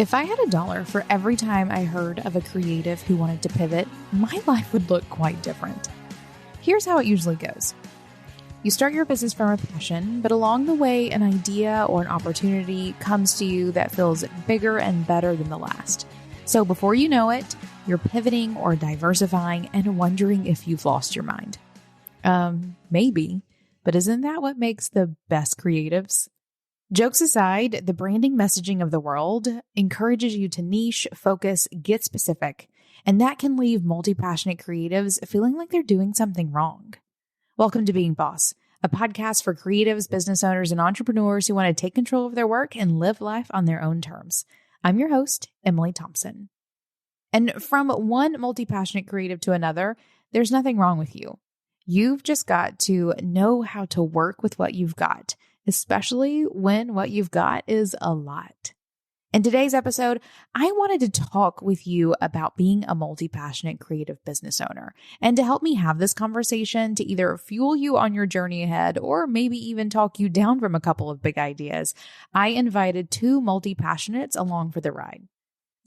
If I had $1 for every time I heard of a creative who wanted to pivot, my life would look quite different. Here's how it usually goes. You start your business from a passion, but along the way, an idea or an opportunity comes to you that feels bigger and better than the last. So before you know it, you're pivoting or diversifying and wondering if you've lost your mind. Maybe, but isn't that what makes the best creatives? Jokes aside, the branding messaging of the world encourages you to niche, focus, get specific, and that can leave multi-passionate creatives feeling like they're doing something wrong. Welcome to Being Boss, a podcast for creatives, business owners, and entrepreneurs who want to take control of their work and live life on their own terms. I'm your host, Emily Thompson. And from one multi-passionate creative to another, there's nothing wrong with you. You've just got to know how to work with what you've got, especially when what you've got is a lot. In today's episode, I wanted to talk with you about being a multi-passionate creative business owner. And to help me have this conversation to either fuel you on your journey ahead or maybe even talk you down from a couple of big ideas, I invited two multi-passionates along for the ride.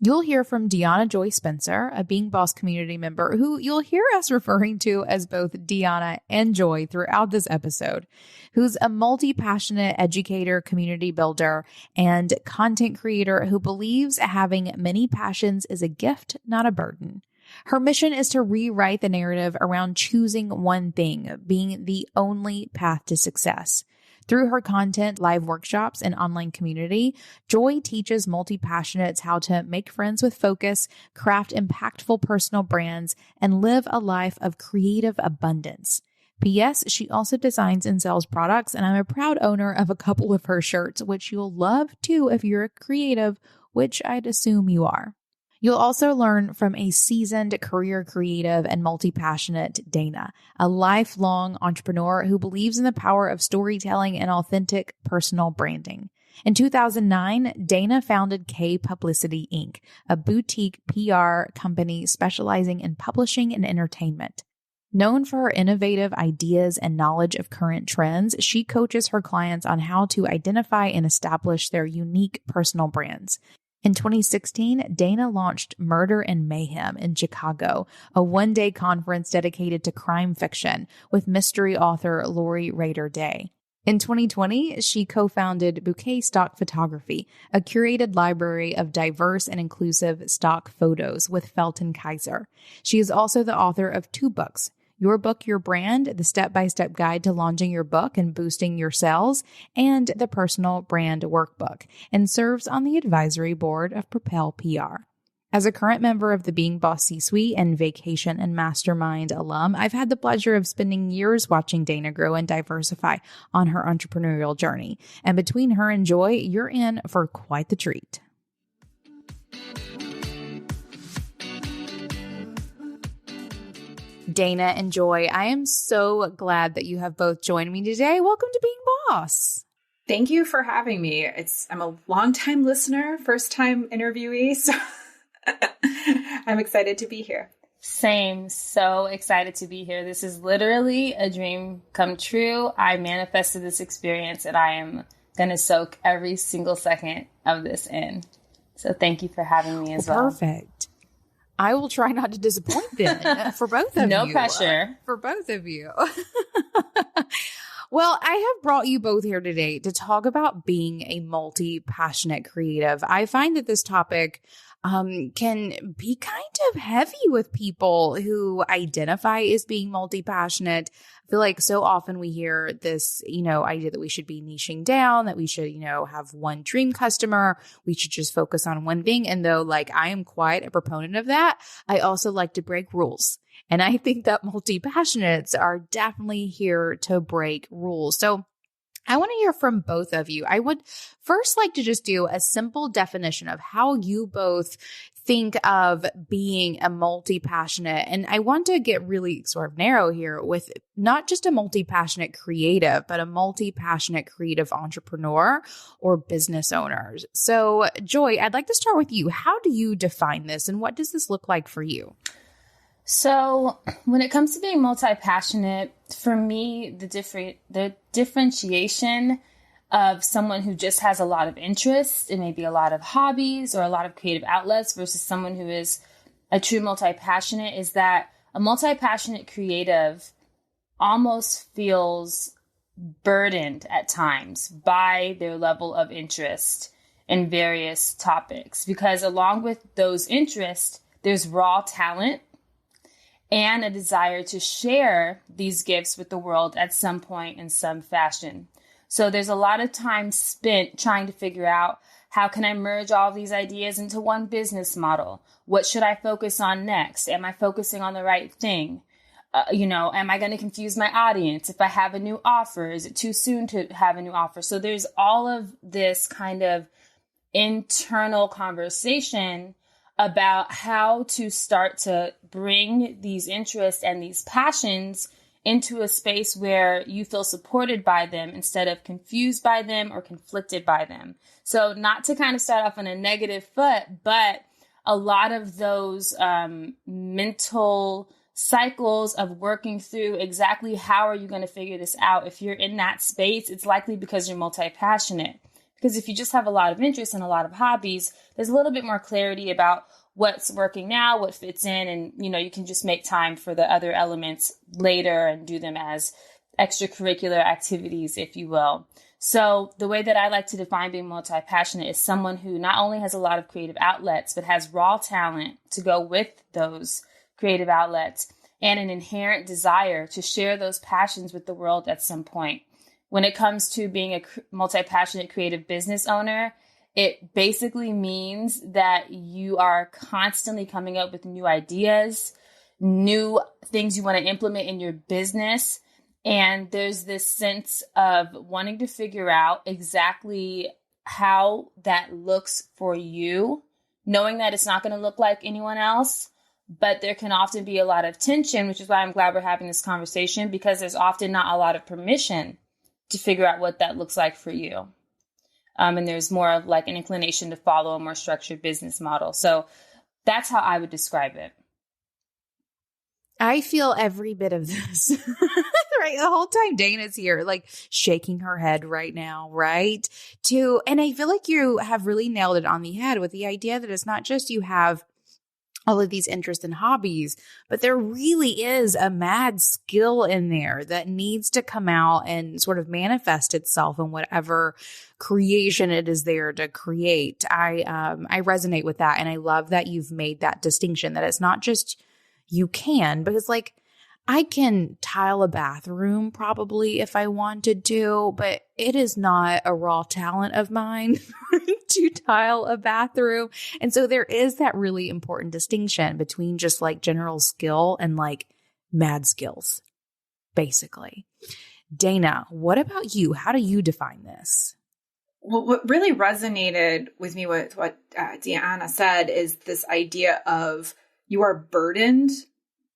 You'll hear from Deanna Joy Spencer, a Being Boss community member who you'll hear us referring to as both Deanna and Joy throughout this episode, who's a multi-passionate educator, community builder, and content creator who believes having many passions is a gift, not a burden. Her mission is to rewrite the narrative around choosing one thing being the only path to success. Through her content, live workshops, and online community, Joy teaches multi-passionates how to make friends with focus, craft impactful personal brands, and live a life of creative abundance. P.S. She also designs and sells products, and I'm a proud owner of a couple of her shirts, which you'll love too if you're a creative, which I'd assume you are. You'll also learn from a seasoned career creative and multi-passionate Dana, a lifelong entrepreneur who believes in the power of storytelling and authentic personal branding. In 2009, Dana founded Kaye Publicity, Inc., a boutique PR company specializing in publishing and entertainment. Known for her innovative ideas and knowledge of current trends, she coaches her clients on how to identify and establish their unique personal brands. In 2016, Dana launched Murder and Mayhem in Chicago, a one-day conference dedicated to crime fiction with mystery author Lori Rader Day. In 2020, she co-founded Bouquet Stock Photography, a curated library of diverse and inclusive stock photos with Felton Kaiser. She is also the author of two books, Your Book, Your Brand, the step-by-step guide to launching your book and boosting your sales, and the Personal Brand Workbook, and serves on the advisory board of Propel PR. As a current member of the Being Boss C-Suite and Vacation and Mastermind alum, I've had the pleasure of spending years watching Dana grow and diversify on her entrepreneurial journey. And between her and Joy, you're in for quite the treat. Dana and Joy, I am so glad that you have both joined me today. Welcome to Being Boss. Thank you for having me. I'm a longtime listener, first time interviewee, so I'm excited to be here. Same. So excited to be here. This is literally a dream come true. I manifested this experience and I am going to soak every single second of this in. So thank you for having me as well. Perfect. I will try not to disappoint then for both of you. No pressure. For both of you. Well, I have brought you both here today to talk about being a multi-passionate creative. I find that this topic can be kind of heavy with people who identify as being multi-passionate. I feel like so often we hear this, idea that we should be niching down, that we should, have one dream customer. We should just focus on one thing. And though I am quite a proponent of that, I also like to break rules. And I think that multi-passionates are definitely here to break rules. So I want to hear from both of you. I would first like to just do a simple definition of how you both think of being a multi-passionate. And I want to get really sort of narrow here with not just a multi-passionate creative, but a multi-passionate creative entrepreneur or business owner. So Joy, I'd like to start with you. How do you define this and what does this look like for you? So when it comes to being multi-passionate, for me, the differentiation of someone who just has a lot of interests and maybe a lot of hobbies or a lot of creative outlets versus someone who is a true multi-passionate is that a multi-passionate creative almost feels burdened at times by their level of interest in various topics, because along with those interests, there's raw talent and a desire to share these gifts with the world at some point in some fashion. So there's a lot of time spent trying to figure out, how can I merge all of these ideas into one business model? What should I focus on next? Am I focusing on the right thing? Am I going to confuse my audience? If I have a new offer, is it too soon to have a new offer? So there's all of this kind of internal conversation about how to start to bring these interests and these passions into a space where you feel supported by them instead of confused by them or conflicted by them. So not to kind of start off on a negative foot, but a lot of those mental cycles of working through exactly how are you going to figure this out. If you're in that space, it's likely because you're multi-passionate. Because if you just have a lot of interests and a lot of hobbies, there's a little bit more clarity about what's working now, what fits in, and, you can just make time for the other elements later and do them as extracurricular activities, if you will. So the way that I like to define being multi-passionate is someone who not only has a lot of creative outlets, but has raw talent to go with those creative outlets and an inherent desire to share those passions with the world at some point. When it comes to being a multi-passionate creative business owner, it basically means that you are constantly coming up with new ideas, new things you want to implement in your business. And there's this sense of wanting to figure out exactly how that looks for you, knowing that it's not going to look like anyone else. But there can often be a lot of tension, which is why I'm glad we're having this conversation, because there's often not a lot of permission to figure out what that looks like for you. And there's more of like an inclination to follow a more structured business model. So that's how I would describe it. I feel every bit of this, right? The whole time Dana's here, like shaking her head right now, right? And I feel like you have really nailed it on the head with the idea that it's not just you have all of these interests and hobbies, but there really is a mad skill in there that needs to come out and sort of manifest itself in whatever creation it is there to create. I resonate with that. And I love that you've made that distinction, that it's not just you can, because like I can tile a bathroom probably if I wanted to, but it is not a raw talent of mine to tile a bathroom. And so there is that really important distinction between just like general skill and like mad skills, basically. Dana, what about you? How do you define this? Well, what really resonated with me with what Deanna said is this idea of you are burdened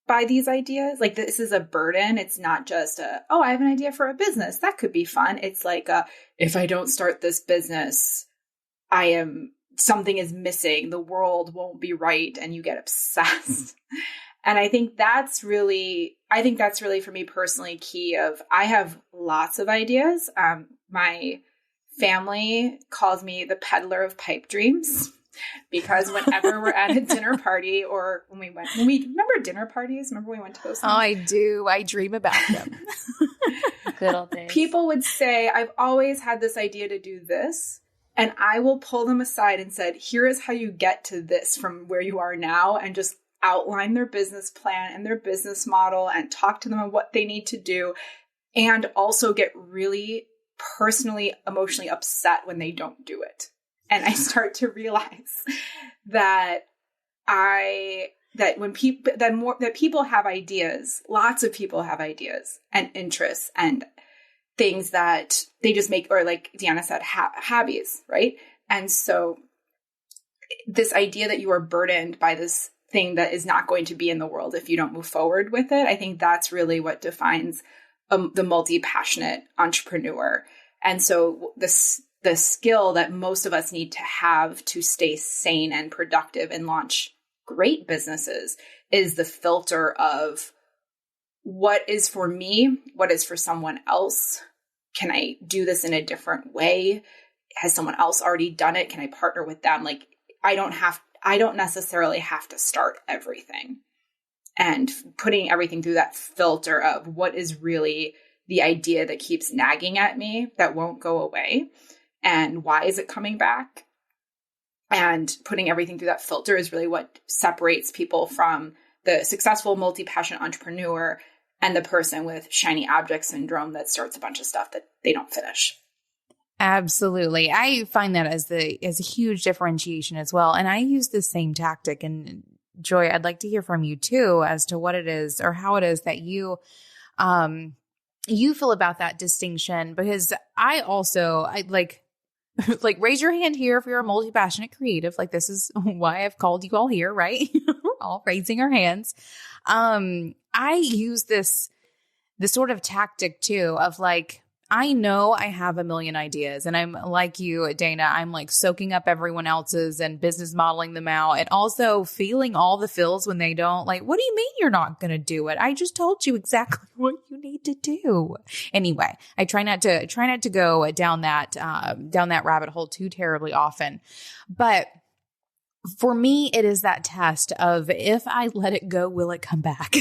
by these ideas. Like, this is a burden. It's not just I have an idea for a business. That could be fun. It's like, if I don't start this business, something is missing. The world won't be right. And you get obsessed. And I think that's really for me personally key of, I have lots of ideas. My family calls me the peddler of pipe dreams. Because whenever we're at a dinner party or when we remember dinner parties? Remember we went to those things? Oh, I do. I dream about them. Good old days. People would say, I've always had this idea to do this. And I will pull them aside and said, here is how you get to this from where you are now, and just outline their business plan and their business model and talk to them on what they need to do. And also get really personally, emotionally upset when they don't do it. And I start to realize that people have ideas, lots of people have ideas and interests and things that they just make, or like Deanna said, hobbies, right? And so this idea that you are burdened by this thing that is not going to be in the world if you don't move forward with it, I think that's really what defines the multi-passionate entrepreneur. And so the skill that most of us need to have to stay sane and productive and launch great businesses is the filter of what is for me, what is for someone else, Can I do this in a different way? Has someone else already done it? Can I partner with them? Like, I don't necessarily have to start everything. And putting everything through that filter of what is really the idea that keeps nagging at me that won't go away, and why is it coming back? And putting everything through that filter is really what separates people from the successful multi-passionate entrepreneur and the person with shiny object syndrome that starts a bunch of stuff that they don't finish. Absolutely. I find that as a huge differentiation as well. And I use the same tactic. And Joy, I'd like to hear from you too as to what it is or how it is that you feel about that distinction, because I like raise your hand here if you're a multi-passionate creative. Like, this is why I've called you all here, right? We're all raising our hands. I use this sort of tactic too of like, I know I have a million ideas, and I'm like you, Dana, I'm like soaking up everyone else's and business modeling them out, and also feeling all the feels when they don't. Like, what do you mean you're not going to do it? I just told you exactly what you need to do. Anyway, I try not to go down that rabbit hole too terribly often. But for me, it is that test of, if I let it go, will it come back?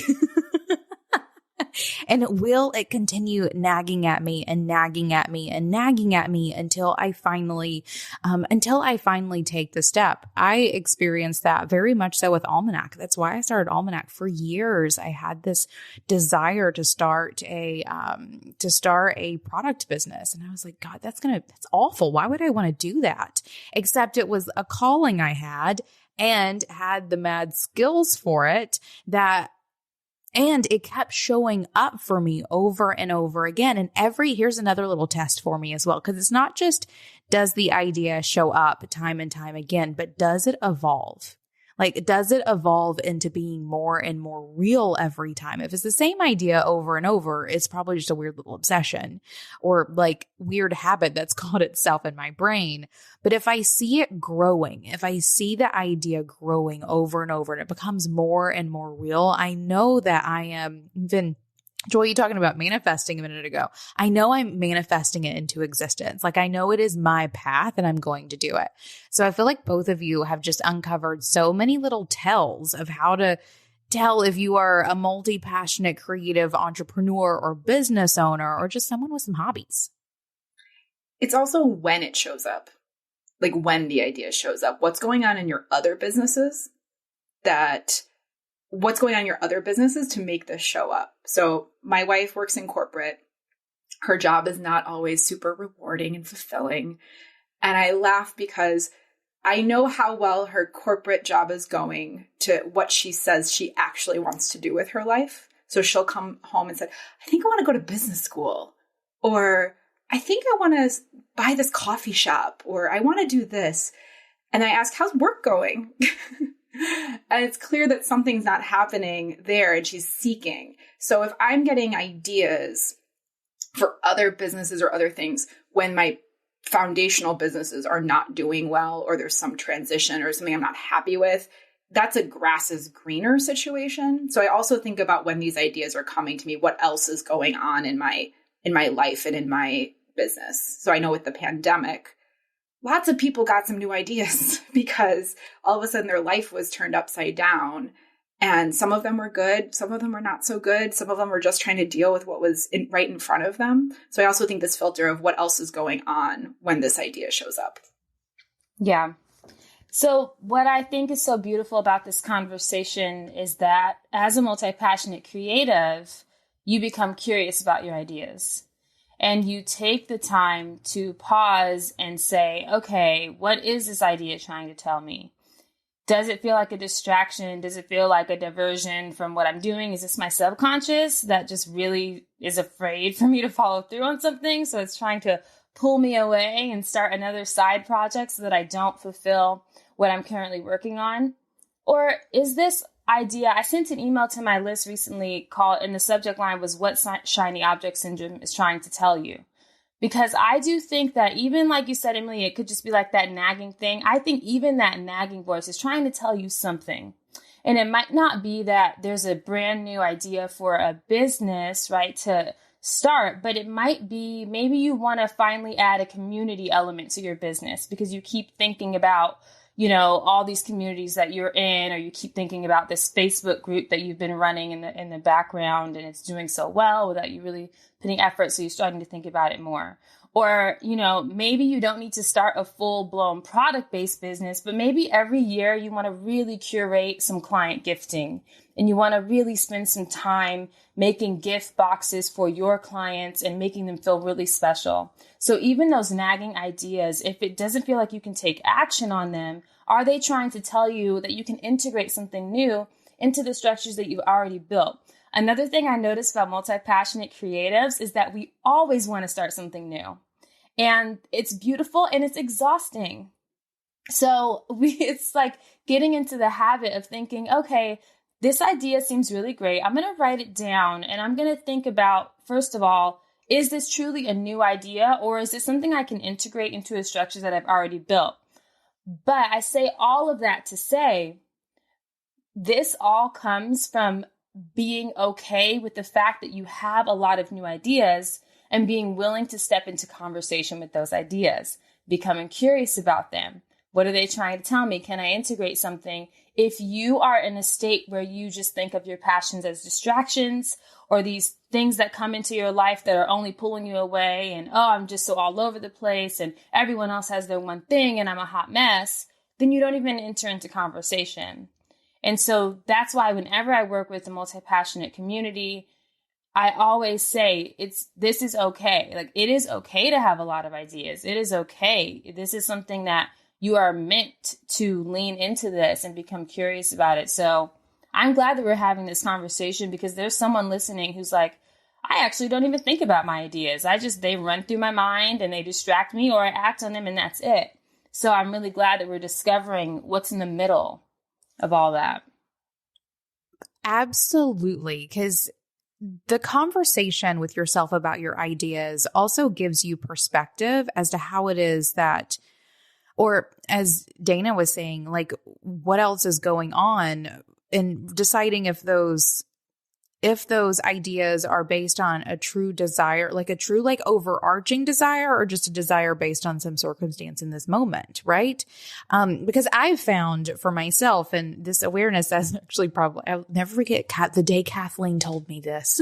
And will it continue nagging at me and nagging at me and nagging at me until I finally take the step? I experienced that very much so with Almanac. That's why I started Almanac. For years, I had this desire to start a product business. And I was like, God, that's awful. Why would I want to do that? Except it was a calling I had, and had the mad skills for it, and it kept showing up for me over and over again. And here's another little test for me as well, because it's not just, does the idea show up time and time again, but does it evolve? Like, does it evolve into being more and more real every time? If it's the same idea over and over, it's probably just a weird little obsession or like weird habit that's caught itself in my brain. But if I see it growing, if I see the idea growing over and over and it becomes more and more real, I know that I am even. Joy, you talking about manifesting a minute ago. I know I'm manifesting it into existence. Like, I know it is my path and I'm going to do it. So I feel like both of you have just uncovered so many little tells of how to tell if you are a multi-passionate creative entrepreneur or business owner, or just someone with some hobbies. It's also when it shows up, like when the idea shows up. What's going on in your other businesses to make this show up? So my wife works in corporate. Her job is not always super rewarding and fulfilling. And I laugh because I know how well her corporate job is going to what she says she actually wants to do with her life. So she'll come home and say, I think I want to go to business school, or I think I want to buy this coffee shop, or I want to do this. And I ask, how's work going? And it's clear that something's not happening there, and she's seeking. So if I'm getting ideas for other businesses or other things when my foundational businesses are not doing well, or there's some transition or something I'm not happy with, that's a grass is greener situation. So I also think about, when these ideas are coming to me, what else is going on in my life and in my business. So I know with the pandemic, lots of people got some new ideas because all of a sudden their life was turned upside down. And some of them were good. Some of them were not so good. Some of them were just trying to deal with what was right in front of them. So I also think this filter of what else is going on when this idea shows up. Yeah. So what I think is so beautiful about this conversation is that as a multi-passionate creative, you become curious about your ideas. And you take the time to pause and say, okay, what is this idea trying to tell me? Does it feel like a distraction? Does it feel like a diversion from what I'm doing? Is this my subconscious that just really is afraid for me to follow through on something? So it's trying to pull me away and start another side project so that I don't fulfill what I'm currently working on? Or is this idea, I sent an email to my list recently and the subject line was, what shiny object syndrome is trying to tell you? Because I do think that, even like you said, Emily, it could just be like that nagging thing. I think even that nagging voice is trying to tell you something. And it might not be that there's a brand new idea for a business, right, to start, but it might be maybe you want to finally add a community element to your business because you keep thinking about, all these communities that you're in, or you keep thinking about this Facebook group that you've been running in the background and it's doing so well without you really putting effort. So you're starting to think about it more. Or, maybe you don't need to start a full-blown product-based business, but maybe every year you want to really curate some client gifting and you want to really spend some time making gift boxes for your clients and making them feel really special. So even those nagging ideas, if it doesn't feel like you can take action on them, are they trying to tell you that you can integrate something new into the structures that you've already built? Another thing I noticed about multi-passionate creatives is that we always want to start something new. And it's beautiful and it's exhausting. So it's like getting into the habit of thinking, okay, this idea seems really great. I'm going to write it down and I'm going to think about, first of all, is this truly a new idea or is it something I can integrate into a structure that I've already built? But I say all of that to say, this all comes from being okay with the fact that you have a lot of new ideas and being willing to step into conversation with those ideas, becoming curious about them. What are they trying to tell me? Can I integrate something? If you are in a state where you just think of your passions as distractions or these things that come into your life that are only pulling you away and, oh, I'm just so all over the place and everyone else has their one thing and I'm a hot mess, then you don't even enter into conversation. And so that's why whenever I work with a multi-passionate community, I always say this is okay. Like, it is okay to have a lot of ideas. It is okay. This is something that you are meant to lean into this and become curious about it. So I'm glad that we're having this conversation because there's someone listening who's like, I actually don't even think about my ideas. They run through my mind and they distract me or I act on them and that's it. So I'm really glad that we're discovering what's in the middle of all that. Absolutely. Because the conversation with yourself about your ideas also gives you perspective as to how it is that, or as Dana was saying, like what else is going on and deciding if those ideas are based on a true desire, like a true, like overarching desire or just a desire based on some circumstance in this moment. Right. Because I've found for myself, and this awareness has actually probably, I'll never forget the day Kathleen told me this.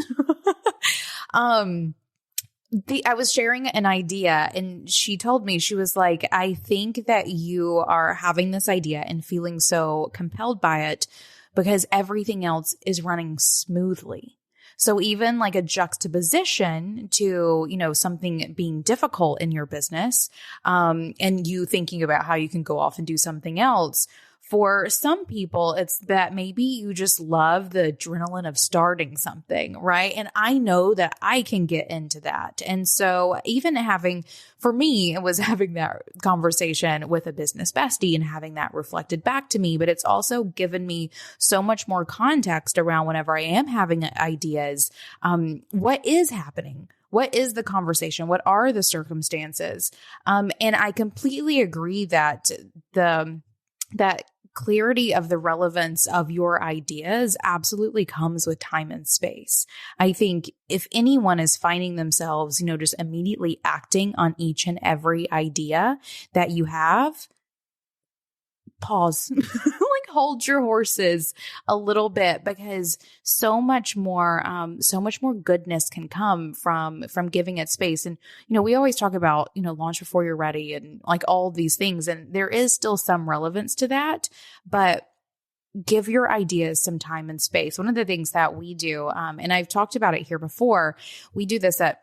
I was sharing an idea and she told me, she was like, I think that you are having this idea and feeling so compelled by it because everything else is running smoothly. So even like a juxtaposition to, something being difficult in your business, and you thinking about how you can go off and do something else. For some people, it's that maybe you just love the adrenaline of starting something, right? And I know that I can get into that. And so even for me, it was having that conversation with a business bestie and having that reflected back to me. But it's also given me so much more context around whenever I am having ideas. What is happening? What is the conversation? What are the circumstances? And I completely agree that that clarity of the relevance of your ideas absolutely comes with time and space. I think if anyone is finding themselves, just immediately acting on each and every idea that you have, pause, like hold your horses a little bit because so much more goodness can come from giving it space. And, we always talk about, launch before you're ready and like all these things. And there is still some relevance to that, but give your ideas some time and space. One of the things that we do, and I've talked about it here before, we do this at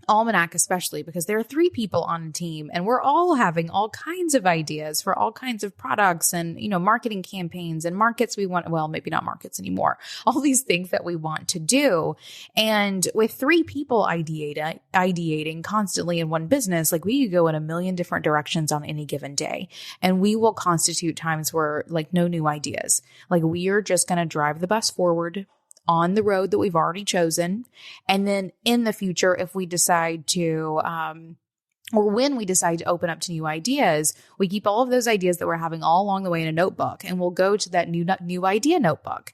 Almanac, especially because there are 3 people on a team and we're all having all kinds of ideas for all kinds of products and, marketing campaigns and markets we want, well, maybe not markets anymore, all these things that we want to do. And with 3 people ideating constantly in one business, like we could go in a million different directions on any given day. And we will constitute times where like no new ideas, like we are just going to drive the bus forward on the road that we've already chosen. And then in the future, if we decide to, or when we decide to open up to new ideas, we keep all of those ideas that we're having all along the way in a notebook, and we'll go to that new idea notebook.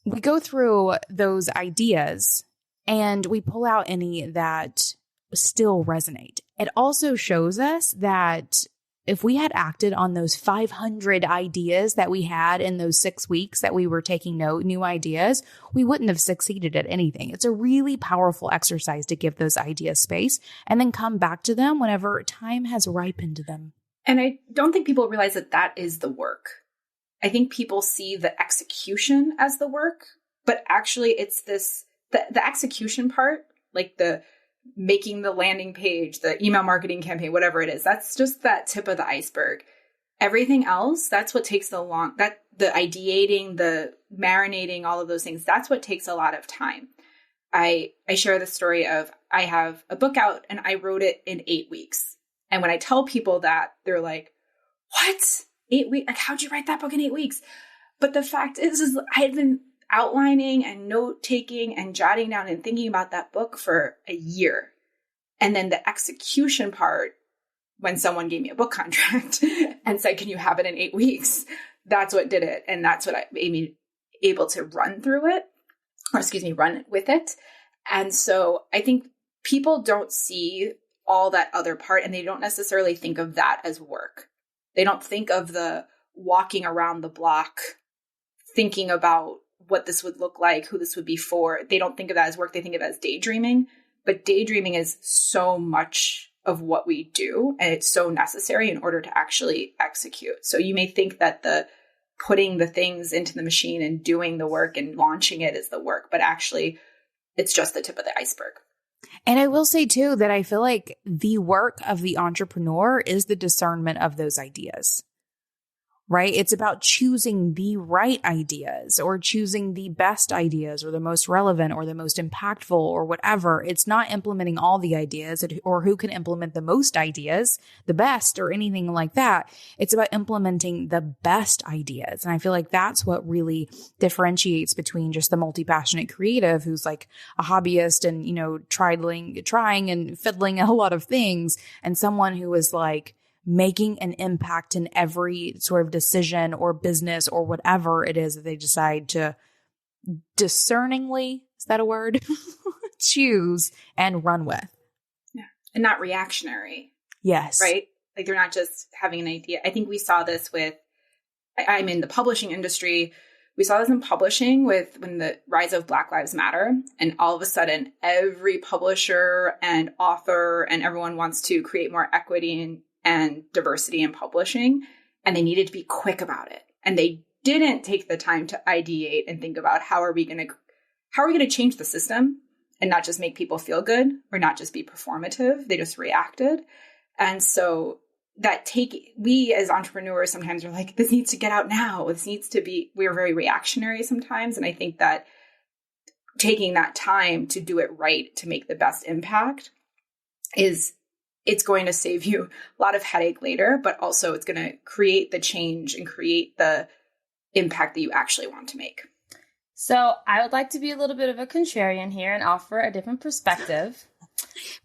We go through those ideas and we pull out any that still resonate. It also shows us that if we had acted on those 500 ideas that we had in those 6 weeks that we were taking note, new ideas, we wouldn't have succeeded at anything. It's a really powerful exercise to give those ideas space and then come back to them whenever time has ripened them. And I don't think people realize that that is the work. I think people see the execution as the work, but actually it's the execution part, like the making the landing page, the email marketing campaign, whatever it is, that's just that tip of the iceberg. Everything else, that's what takes the ideating, the marinating, all of those things, that's what takes a lot of time. I share the story of, I have a book out and I wrote it in 8 weeks. And when I tell people that, they're like, what? 8 weeks? Like, how'd you write that book in 8 weeks? But the fact is I had been outlining and note taking and jotting down and thinking about that book for a year. And then the execution part, when someone gave me a book contract and said, can you have it in 8 weeks? That's what did it. And that's what made me able to run with it. And so I think people don't see all that other part, and they don't necessarily think of that as work. They don't think of the walking around the block, thinking about what this would look like, who this would be for. They don't think of that as work. They think of it as daydreaming. But daydreaming is so much of what we do, and it's so necessary in order to actually execute. So you may think that the putting the things into the machine and doing the work and launching it is the work, but actually it's just the tip of the iceberg. And I will say too that I feel like the work of the entrepreneur is the discernment of those ideas. Right? It's about choosing the right ideas or choosing the best ideas or the most relevant or the most impactful or whatever. It's not implementing all the ideas or who can implement the most ideas, the best or anything like that. It's about implementing the best ideas. And I feel like that's what really differentiates between just the multi-passionate creative who's like a hobbyist and, you know, trying and fiddling a lot of things, and someone who is like making an impact in every sort of decision or business or whatever it is that they decide to discerningly, is that a word? choose and run with. Yeah. And not reactionary. Yes. Right? Like they're not just having an idea. I think we saw this I'm in the publishing industry. We saw this in publishing when the rise of Black Lives Matter, and all of a sudden every publisher and author and everyone wants to create more equity and diversity in publishing, and they needed to be quick about it. And they didn't take the time to ideate and think about how are we going to change the system and not just make people feel good or not just be performative. They just reacted. And so we as entrepreneurs sometimes are like, this needs to get out now. We're very reactionary sometimes. And I think that taking that time to do it right, to make the best impact it's going to save you a lot of headache later, but also it's going to create the change and create the impact that you actually want to make. So I would like to be a little bit of a contrarian here and offer a different perspective.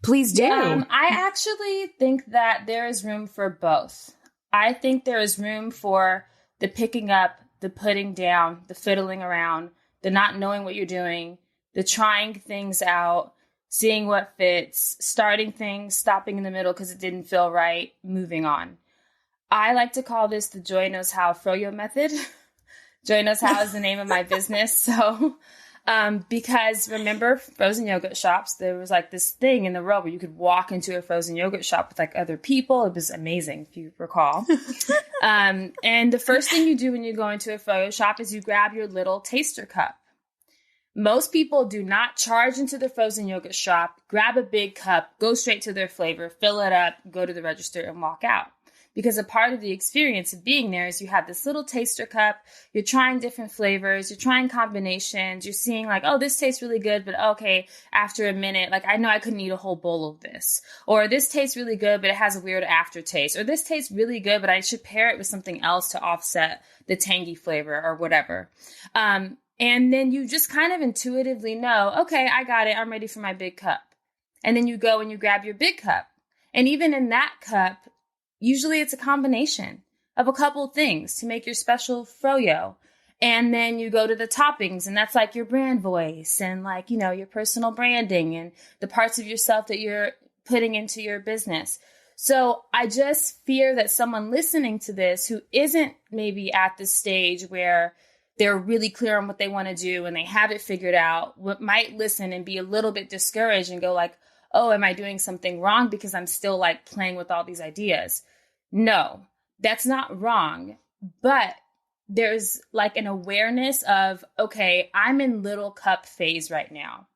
Please do. I actually think that there is room for both. I think there is room for the picking up, the putting down, the fiddling around, the not knowing what you're doing, the trying things out, seeing what fits, starting things, stopping in the middle because it didn't feel right, moving on. I like to call this the Joy Knows How Froyo method. Joy Knows How is the name of my business. So, because remember frozen yogurt shops, there was like this thing in the world where you could walk into a frozen yogurt shop with like other people. It was amazing, if you recall. And the first thing you do when you go into a froyo shop is you grab your little taster cup. Most people do not charge into the frozen yogurt shop, grab a big cup, go straight to their flavor, fill it up, go to the register and walk out. Because a part of the experience of being there is you have this little taster cup, you're trying different flavors, you're trying combinations, you're seeing like, oh, this tastes really good, but okay, after a minute, like I know I couldn't eat a whole bowl of this. Or this tastes really good, but it has a weird aftertaste. Or this tastes really good, but I should pair it with something else to offset the tangy flavor or whatever. And then you just kind of intuitively know, okay, I got it. I'm ready for my big cup. And then you go and you grab your big cup. And even in that cup, usually it's a combination of a couple things to make your special froyo. And then you go to the toppings, and that's like your brand voice and like, you know, your personal branding and the parts of yourself that you're putting into your business. So I just fear that someone listening to this who isn't maybe at the stage where they're really clear on what they want to do and they have it figured out, might listen and be a little bit discouraged and go like, oh, am I doing something wrong because I'm still like playing with all these ideas? No, that's not wrong. But there's like an awareness of, okay, I'm in little cup phase right now.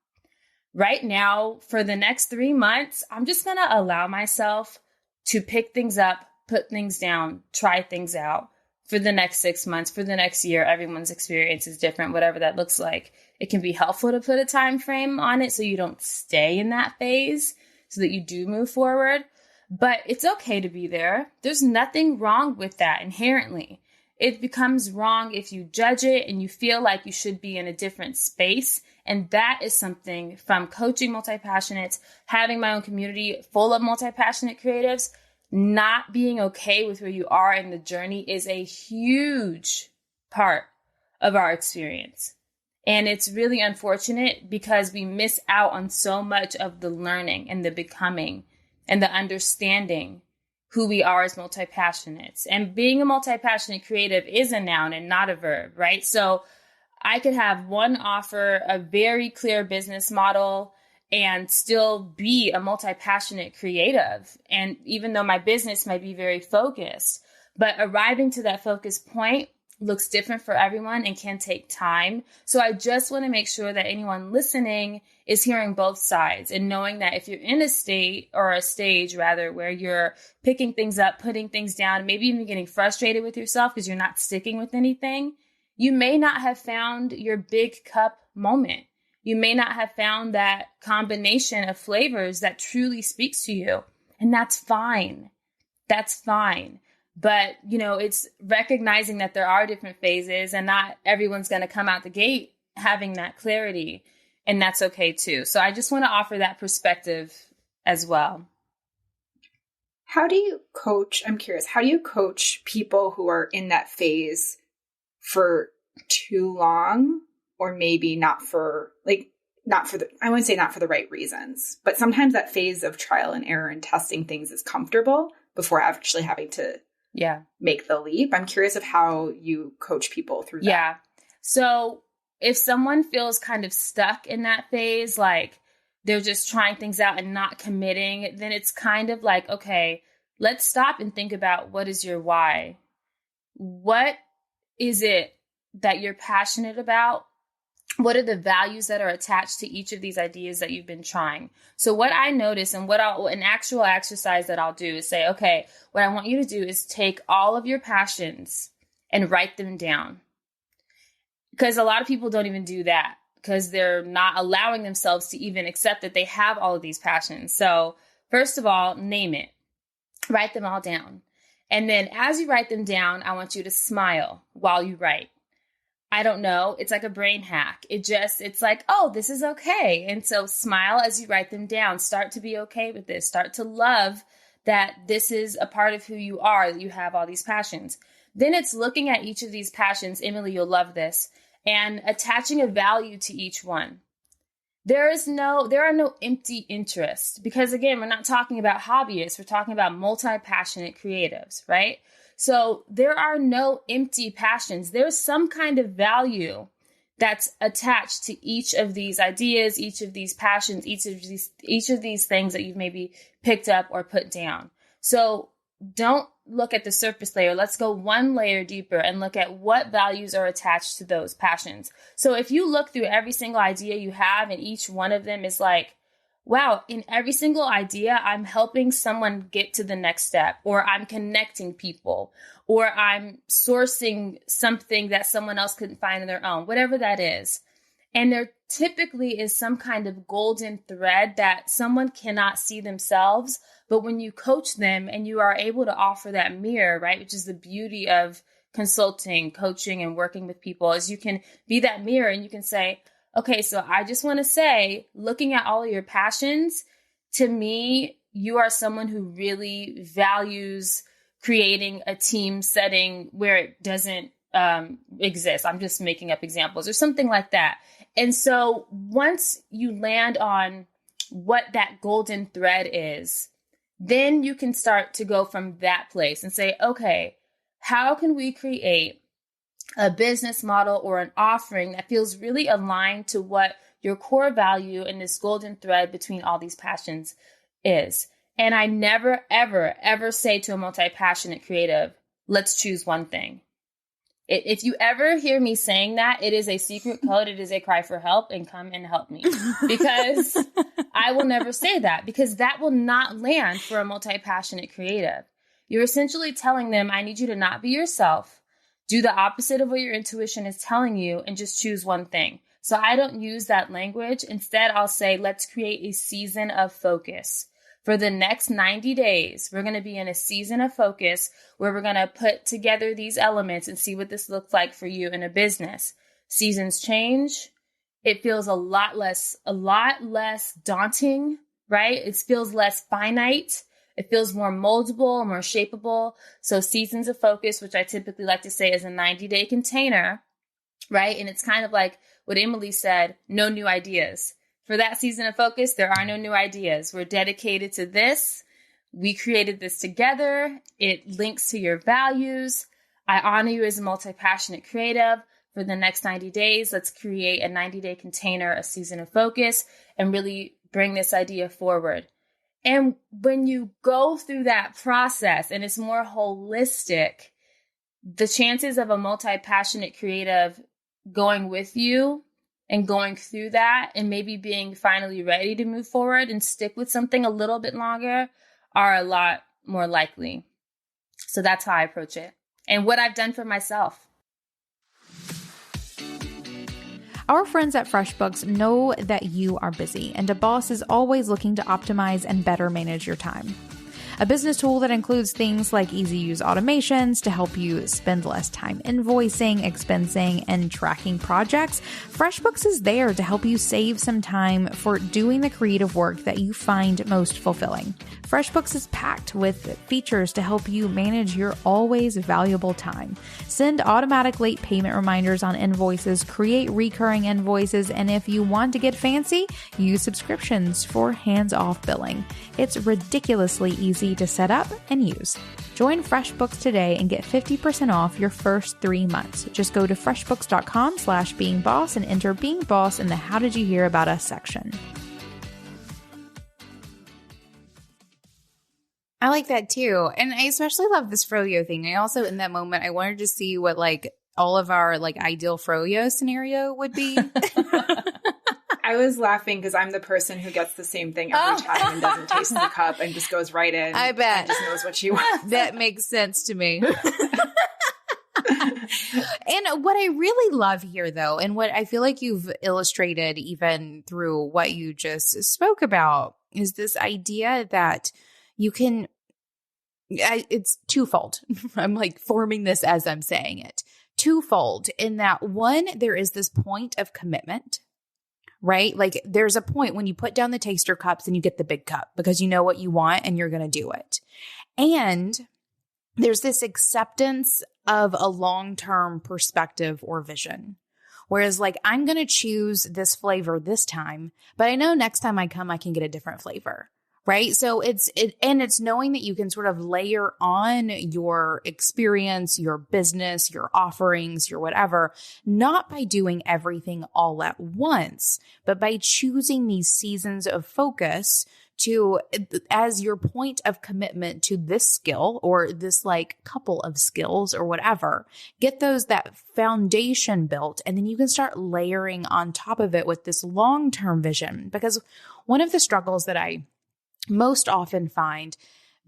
Right now, for the next 3 months, I'm just going to allow myself to pick things up, put things down, try things out. For the next 6 months, for the next year, everyone's experience is different, whatever that looks like. It can be helpful to put a time frame on it so you don't stay in that phase, so that you do move forward. But it's okay to be there. There's nothing wrong with that inherently. It becomes wrong if you judge it and you feel like you should be in a different space. And that is something from coaching multi-passionates, having my own community full of multi-passionate creatives, not being okay with where you are in the journey is a huge part of our experience. And it's really unfortunate because we miss out on so much of the learning and the becoming and the understanding who we are as multi-passionates. And being a multi-passionate creative is a noun and not a verb, right? So I could have one offer, a very clear business model, and still be a multi-passionate creative. And even though my business might be very focused, but arriving to that focus point looks different for everyone and can take time. So I just want to make sure that anyone listening is hearing both sides and knowing that if you're in a state or a stage rather where you're picking things up, putting things down, maybe even getting frustrated with yourself because you're not sticking with anything, you may not have found your big cup moment. You may not have found that combination of flavors that truly speaks to you. And that's fine. That's fine. But, you know, it's recognizing that there are different phases and not everyone's going to come out the gate having that clarity. And that's okay too. So I just want to offer that perspective as well. How do you coach? I'm curious. How do you coach people who are in that phase for too long, or maybe not for I wouldn't say not for the right reasons, but sometimes that phase of trial and error and testing things is comfortable before actually having to make the leap. I'm curious of how you coach people through that. Yeah. So if someone feels kind of stuck in that phase, like they're just trying things out and not committing, then it's kind of like, okay, let's stop and think about what is your why? What is it that you're passionate about? What are the values that are attached to each of these ideas that you've been trying? So what I notice and an actual exercise that I'll do is say, okay, what I want you to do is take all of your passions and write them down. Because a lot of people don't even do that because they're not allowing themselves to even accept that they have all of these passions. So first of all, name it. Write them all down. And then as you write them down, I want you to smile while you write. I don't know. It's like a brain hack. It's like, oh, this is okay. And so smile as you write them down. Start to be okay with this. Start to love that this is a part of who you are, that you have all these passions. Then it's looking at each of these passions. Emily, you'll love this. And attaching a value to each one. There are no empty interests because again, we're not talking about hobbyists. We're talking about multi-passionate creatives, right? So there are no empty passions. There's some kind of value that's attached to each of these ideas, each of these passions, each of these things that you've maybe picked up or put down. So don't look at the surface layer. Let's go one layer deeper and look at what values are attached to those passions. So if you look through every single idea you have and each one of them is like, wow, in every single idea, I'm helping someone get to the next step, or I'm connecting people, or I'm sourcing something that someone else couldn't find on their own, whatever that is. And there typically is some kind of golden thread that someone cannot see themselves. But when you coach them and you are able to offer that mirror, right, which is the beauty of consulting, coaching, and working with people, is you can be that mirror and you can say, okay, so I just want to say, looking at all of your passions, to me, you are someone who really values creating a team setting where it doesn't exists. I'm just making up examples or something like that. And so once you land on what that golden thread is, then you can start to go from that place and say, okay, how can we create a business model or an offering that feels really aligned to what your core value and this golden thread between all these passions is? And I never, ever, ever say to a multi-passionate creative, let's choose one thing. If you ever hear me saying that, it is a secret code. It is a cry for help, and come and help me, because I will never say that, because that will not land for a multi-passionate creative. You're essentially telling them, I need you to not be yourself. Do the opposite of what your intuition is telling you and just choose one thing. So I don't use that language. Instead, I'll say, let's create a season of focus. For the next 90 days, we're going to be in a season of focus where we're going to put together these elements and see what this looks like for you in a business. Seasons change. It feels a lot less daunting, right? It feels less finite. It feels more moldable, more shapeable. So seasons of focus, which I typically like to say is a 90-day container, right? And it's kind of like what Emily said, no new ideas. For that season of focus, there are no new ideas. We're dedicated to this. We created this together. It links to your values. I honor you as a multi-passionate creative. For the next 90 days, let's create a 90-day container, a season of focus, and really bring this idea forward. And when you go through that process and it's more holistic, the chances of a multi-passionate creative going with you and going through that and maybe being finally ready to move forward and stick with something a little bit longer are a lot more likely. So that's how I approach it and what I've done for myself. Our friends at FreshBooks know that you are busy, and a boss is always looking to optimize and better manage your time. A business tool that includes things like easy-use automations to help you spend less time invoicing, expensing, and tracking projects. FreshBooks is there to help you save some time for doing the creative work that you find most fulfilling. FreshBooks is packed with features to help you manage your always valuable time. Send automatic late payment reminders on invoices, create recurring invoices, and if you want to get fancy, use subscriptions for hands-off billing. It's ridiculously easy to set up and use. Join FreshBooks today and get 50% off your first 3 months. Just go to freshbooks.com/beingboss and enter Being Boss in the How Did You Hear About Us section. I like that too. And I especially love this froyo thing. I also, in that moment, I wanted to see what like all of our like ideal froyo scenario would be. I was laughing because I'm the person who gets the same thing every time and doesn't taste the cup and just goes right in. I bet. And just knows what she wants. That makes sense to me. And what I really love here, though, and what I feel like you've illustrated even through what you just spoke about, is this idea that you can, it's twofold. I'm like forming this as I'm saying it. Twofold in that, one, there is this point of commitment, right? Like there's a point when you put down the taster cups and you get the big cup because you know what you want and you're going to do it. And there's this acceptance of a long-term perspective or vision. Whereas like, I'm going to choose this flavor this time, but I know next time I come, I can get a different flavor. Right. So it's knowing that you can sort of layer on your experience, your business, your offerings, your whatever, not by doing everything all at once, but by choosing these seasons of focus to, as your point of commitment to this skill or this like couple of skills or whatever, get that foundation built. And then you can start layering on top of it with this long-term vision. Because one of the struggles that I most often find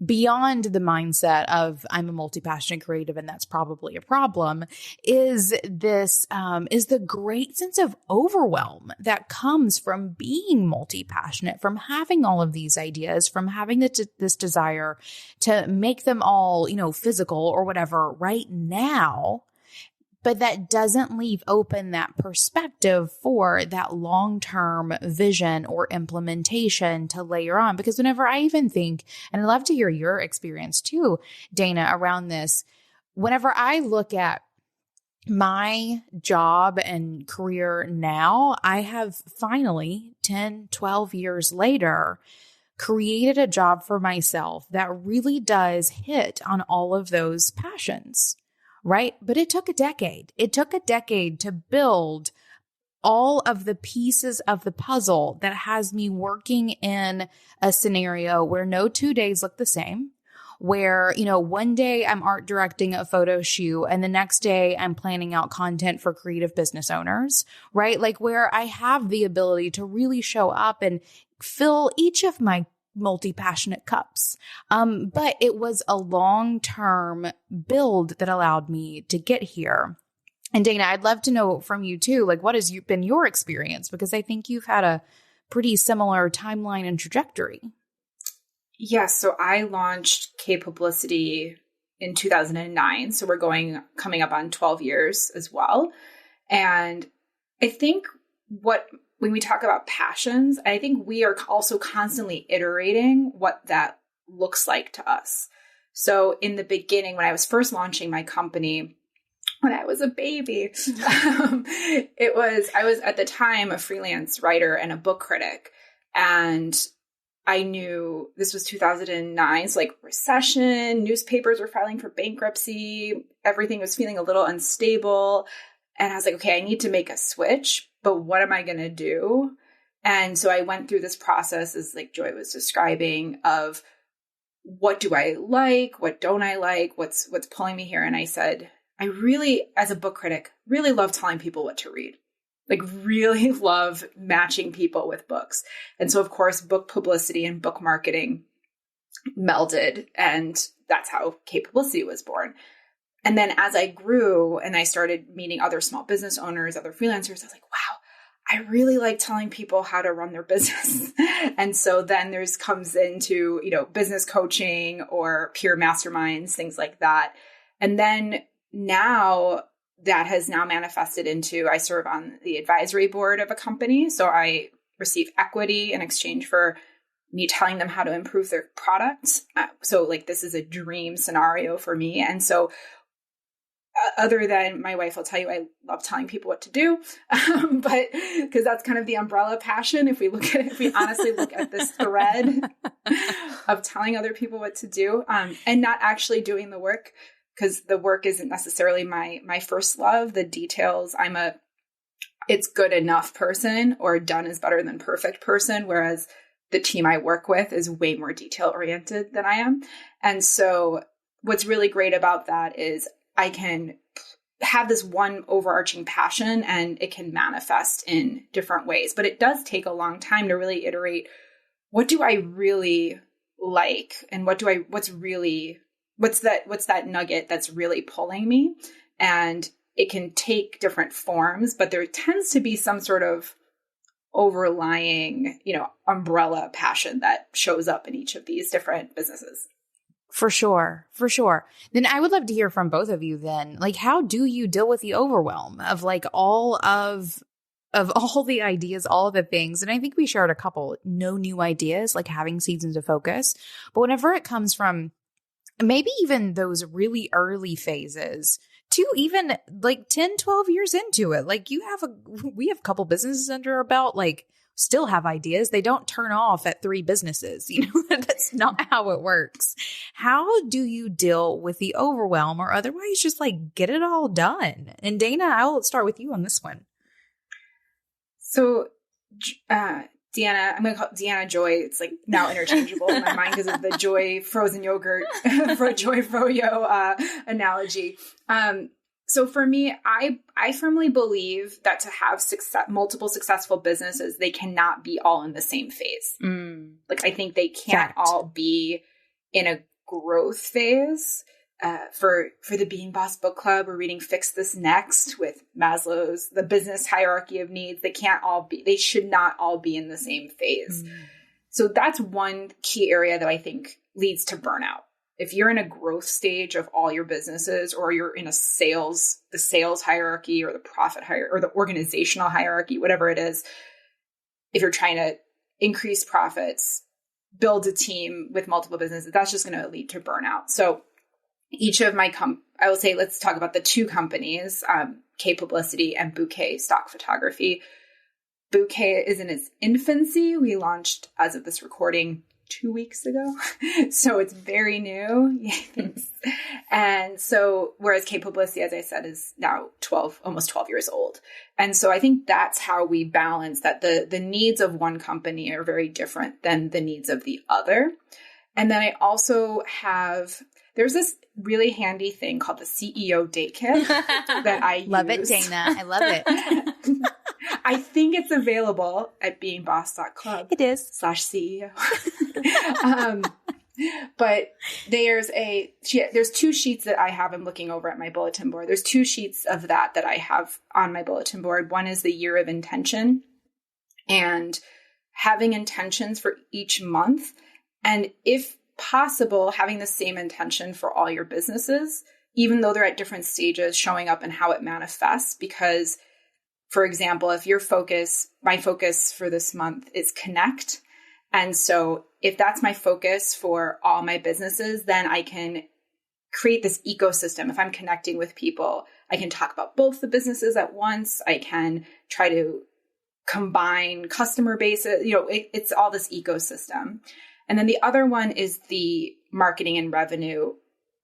beyond the mindset of I'm a multi-passionate creative and that's probably a problem is this, is the great sense of overwhelm that comes from being multi-passionate, from having all of these ideas, from having this desire to make them all, physical or whatever right now. But that doesn't leave open that perspective for that long-term vision or implementation to layer on. Because whenever I even think, and I'd love to hear your experience too, Dana, around this, whenever I look at my job and career now, I have finally 10, 12 years later created a job for myself that really does hit on all of those passions, right? But it took a decade. It took a decade to build all of the pieces of the puzzle that has me working in a scenario where no 2 days look the same, where, one day I'm art directing a photo shoot and the next day I'm planning out content for creative business owners, right? Like where I have the ability to really show up and fill each of my multi-passionate cups. But it was a long-term build that allowed me to get here. And Dana, I'd love to know from you too, like what has been your experience? Because I think you've had a pretty similar timeline and trajectory. Yes. So I launched Kaye Publicity in 2009. So we're coming up on 12 years as well. And I think when we talk about passions, I think we are also constantly iterating what that looks like to us. So in the beginning, when I was first launching my company, when I was a baby, I was at the time a freelance writer and a book critic. And I knew this was 2009. So like recession, newspapers were filing for bankruptcy. Everything was feeling a little unstable. And I was like, okay, I need to make a switch, but what am I going to do? And so I went through this process, as like Joy was describing, of what do I like? What don't I like? What's pulling me here? And I said, I really, as a book critic, really love telling people what to read. Like really love matching people with books. And so of course, book publicity and book marketing melded. And that's how Kaye Publicity was born. And then as I grew and I started meeting other small business owners, other freelancers, I was like, wow, I really like telling people how to run their business. And so then comes into, business coaching or peer masterminds, things like that. And then now that has now manifested into, I serve on the advisory board of a company. So I receive equity in exchange for me telling them how to improve their products. So like, this is a dream scenario for me. And so other than my wife will tell you, I love telling people what to do, but because that's kind of the umbrella passion. If we honestly look at this thread of telling other people what to do, and not actually doing the work, because the work isn't necessarily my first love. The details, it's good enough person, or done is better than perfect person. Whereas the team I work with is way more detail oriented than I am. And so what's really great about that is I can have this one overarching passion and it can manifest in different ways, but it does take a long time to really iterate. What do I really like? And what's that nugget that's really pulling me? And it can take different forms, but there tends to be some sort of overlying, umbrella passion that shows up in each of these different businesses. For sure. Then I would love to hear from both of you then. Like, how do you deal with the overwhelm of like all of all the ideas, all of the things? And I think we shared a couple, no new ideas, like having seasons of focus. But whenever it comes from maybe even those really early phases to even like 10, 12 years into it, like we have a couple businesses under our belt, like still have ideas. They don't turn off at 3 businesses. That's not how it works. How do you deal with the overwhelm, or otherwise just like get it all done? And Dana, I'll start with you on this one. So, Deanna, I'm going to call Deanna Joy. It's like now interchangeable in my mind because of the Joy frozen yogurt, Joy Froyo analogy. So for me, I firmly believe that to have multiple successful businesses, they cannot be all in the same phase. Like I think they can't all be in a growth phase. For the Being Boss Book Club, we're reading Fix This Next with Maslow's The Business Hierarchy of Needs. They should not all be in the same phase. So that's one key area that I think leads to burnout. If you're in a growth stage of all your businesses, or you're in the sales hierarchy, or the profit hierarchy, or the organizational hierarchy, whatever it is, if you're trying to increase profits, build a team with multiple businesses, that's just going to lead to burnout. So each of my I will say, let's talk about the two companies, Kaye Publicity and Bouquet Stock Photography. Bouquet is in its infancy. We launched, as of this recording, 2 weeks ago. So it's very new. And so, whereas Kaye Publicity, as I said, is now almost 12 years old. And so I think that's how we balance that the needs of one company are very different than the needs of the other. And then I also there's this really handy thing called the CEO Date Kit that I love use. it, Dana. I love it. I think it's available at beingboss.club. It is. /CEO. But there's two sheets that I have. I'm looking over at my bulletin board. There's two sheets of that I have on my bulletin board. One is the year of intention and having intentions for each month. And if possible, having the same intention for all your businesses, even though they're at different stages, showing up and how it manifests. Because, for example, if my focus for this month is connect. And so if that's my focus for all my businesses, then I can create this ecosystem. If I'm connecting with people, I can talk about both the businesses at once. I can try to combine customer bases. It's all this ecosystem. And then the other one is the marketing and revenue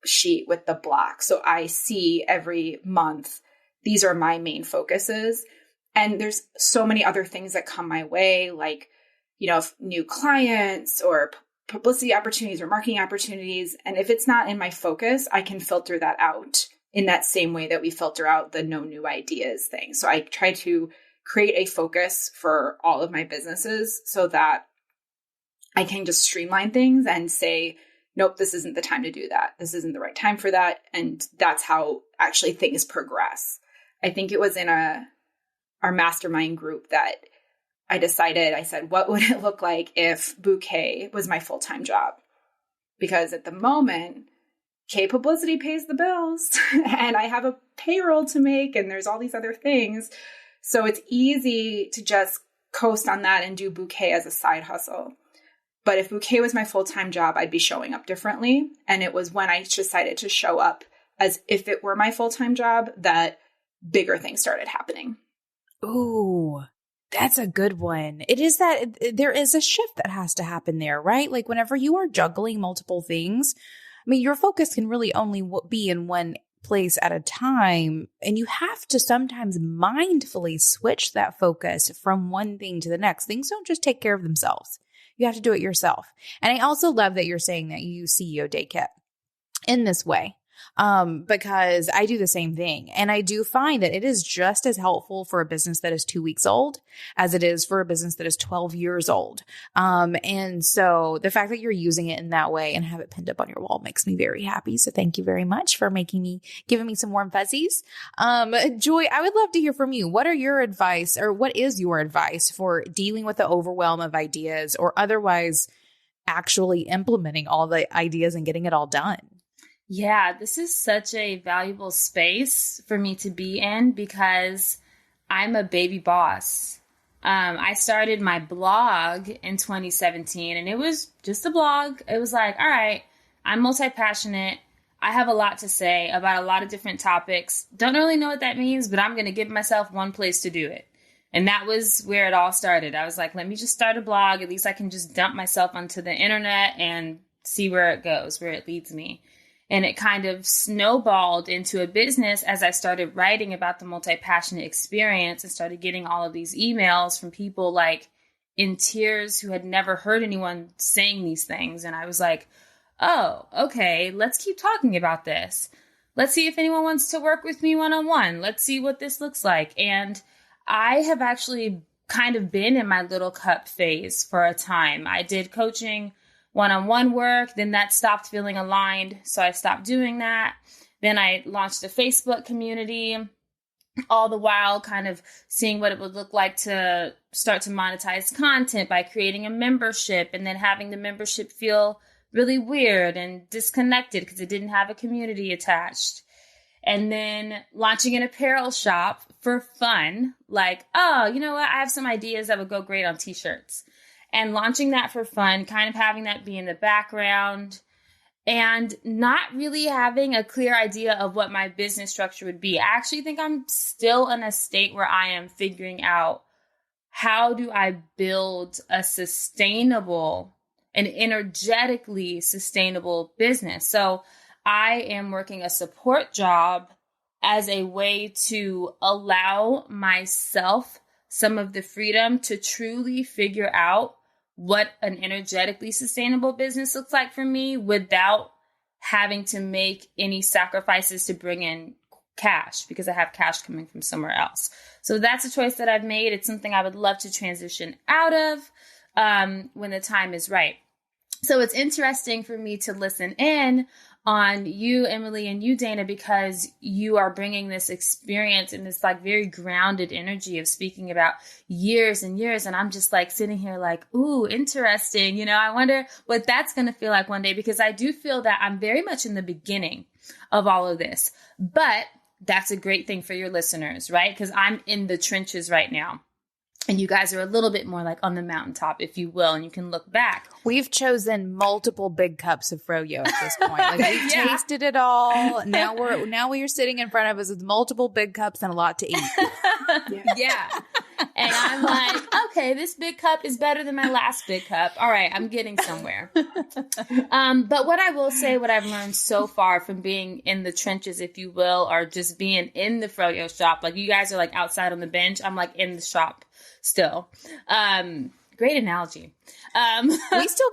sheet with the block. So I see every month, these are my main focuses. And there's so many other things that come my way, like, new clients or publicity opportunities or marketing opportunities. And if it's not in my focus, I can filter that out in that same way that we filter out the no new ideas thing. So I try to create a focus for all of my businesses so that I can just streamline things and say, nope, this isn't the time to do that. This isn't the right time for that. And that's how actually things progress. I think it was in our mastermind group that I said, what would it look like if Bouquet was my full-time job? Because at the moment, Kaye Publicity pays the bills and I have a payroll to make and there's all these other things. So it's easy to just coast on that and do Bouquet as a side hustle. But if Bouquet was my full-time job, I'd be showing up differently. And it was when I decided to show up as if it were my full-time job that bigger things started happening. Ooh, that's a good one. It is that there is a shift that has to happen there, right? Like whenever you are juggling multiple things, I mean, your focus can really only be in one place at a time. And you have to sometimes mindfully switch that focus from one thing to the next. Things don't just take care of themselves. You have to do it yourself. And I also love that you're saying that you use CEO Date Kit in this way. Because I do the same thing. And I do find that it is just as helpful for a business that is 2 weeks old as it is for a business that is 12 years old. And so the fact that you're using it in that way and have it pinned up on your wall makes me very happy. So thank you very much for giving me some warm fuzzies. Joy, I would love to hear from you. What is your advice for dealing with the overwhelm of ideas or otherwise actually implementing all the ideas and getting it all done? Yeah, this is such a valuable space for me to be in because I'm a baby boss. I started my blog in 2017 and it was just a blog. It was like, all right, I'm multi-passionate. I have a lot to say about a lot of different topics. Don't really know what that means, but I'm going to give myself one place to do it. And that was where it all started. I was like, let me just start a blog. At least I can just dump myself onto the internet and see where it goes, where it leads me. And it kind of snowballed into a business as I started writing about the multi-passionate experience and started getting all of these emails from people like in tears who had never heard anyone saying these things. And I was like, oh, okay, let's keep talking about this. Let's see if anyone wants to work with me one-on-one. Let's see what this looks like. And I have actually kind of been in my little cup phase for a time. I did coaching one-on-one work, then that stopped feeling aligned, so I stopped doing that. Then I launched a Facebook community, all the while kind of seeing what it would look like to start to monetize content by creating a membership and then having the membership feel really weird and disconnected because it didn't have a community attached. And then launching an apparel shop for fun, like, oh, you know what? I have some ideas that would go great on t-shirts. And launching that for fun, kind of having that be in the background. and not really having a clear idea of what my business structure would be. I actually think I'm still in a state where I am figuring out, how do I build a sustainable and energetically sustainable business? So I am working a support job as a way to allow myself some of the freedom to truly figure out what an energetically sustainable business looks like for me without having to make any sacrifices to bring in cash, because I have cash coming from somewhere else. So that's a choice that I've made. It's something I would love to transition out of when the time is right. So it's interesting for me to listen in on you, Emily, and you, Dana, because you are bringing this experience and this like very grounded energy of speaking about years and years. And I'm just like sitting here like, ooh, interesting. You know, I wonder what that's going to feel like one day, because I do feel that I'm very much in the beginning of all of this. But that's a great thing for your listeners, right? Because I'm in the trenches right now. And you guys are a little bit more like on the mountaintop, if you will, and you can look back. We've chosen multiple big cups of froyo at this point. Like we've tasted it all. Now we are sitting in front of us with multiple big cups and a lot to eat. Yeah. And I'm like, okay, this big cup is better than my last big cup. All right, I'm getting somewhere. But what I will say, what I've learned so far from being in the trenches, if you will, or just being in the froyo shop, like you guys are like outside on the bench. I'm like in the shop still. Great analogy. We still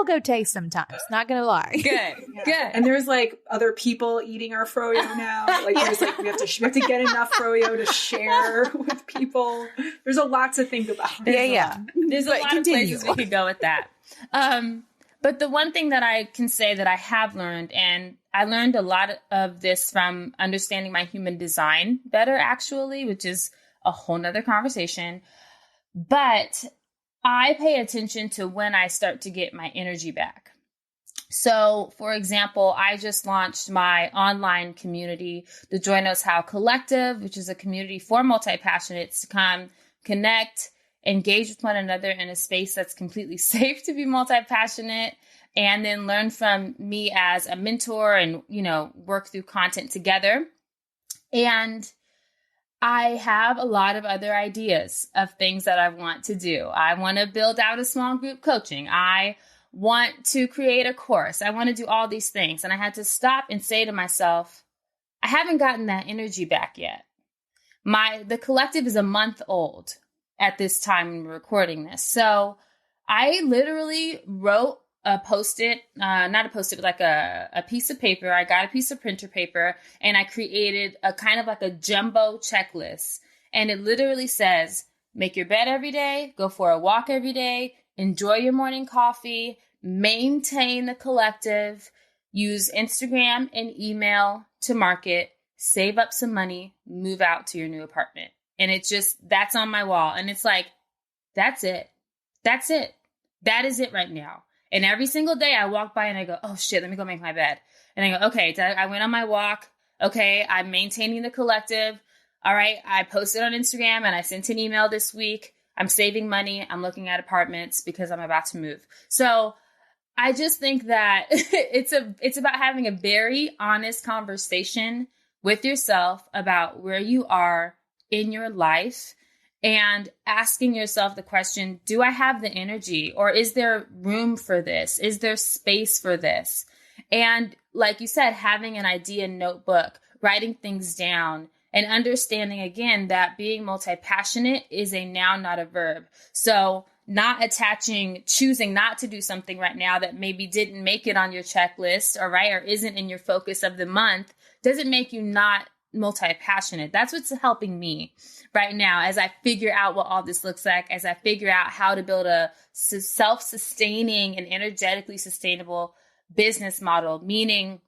go taste sometimes. Not gonna lie. Good. And there's like other people eating our froyo now. Like there's like we have to get enough froyo to share with people. There's a lot to think about. There's a lot of places we could go with that. But the one thing that I can say that I have learned, and I learned a lot of this from understanding my human design better, actually, which is a whole nother conversation. But I pay attention to when I start to get my energy back. So, for example, I just launched my online community, the Joy Knows How Collective, which is a community for multi-passionates to come connect, engage with one another in a space that's completely safe to be multi-passionate, and then learn from me as a mentor and, you know, work through content together. And I have a lot of other ideas of things that I want to do. I want to build out a small group coaching. I want to create a course. I want to do all these things. And I had to stop and say to myself, I haven't gotten that energy back yet. The collective is a month old at this time when we're recording this. So I literally wrote a Post-it, not a Post-it, but like a piece of paper. I got a piece of printer paper and I created a kind of like a jumbo checklist. And it literally says, make your bed every day, go for a walk every day, enjoy your morning coffee, maintain the collective, use Instagram and email to market, save up some money, move out to your new apartment. And it's just, that's on my wall. And it's like, that's it. That's it. That is it right now. And every single day I walk by and I go, oh shit, let me go make my bed. And I go, okay, I went on my walk. Okay, I'm maintaining the collective. All right, I posted on Instagram and I sent an email this week. I'm saving money. I'm looking at apartments because I'm about to move. So I just think that it's about having a very honest conversation with yourself about where you are in your life and asking yourself the question, do I have the energy, or is there room for this? Is there space for this? And like you said, having an idea notebook, writing things down, and understanding again that being multi-passionate is a noun, not a verb. So not choosing not to do something right now that maybe didn't make it on your checklist, or isn't in your focus of the month, doesn't make you not multi-passionate. That's what's helping me right now as I figure out what all this looks like, as I figure out how to build a self-sustaining and energetically sustainable business model, meaning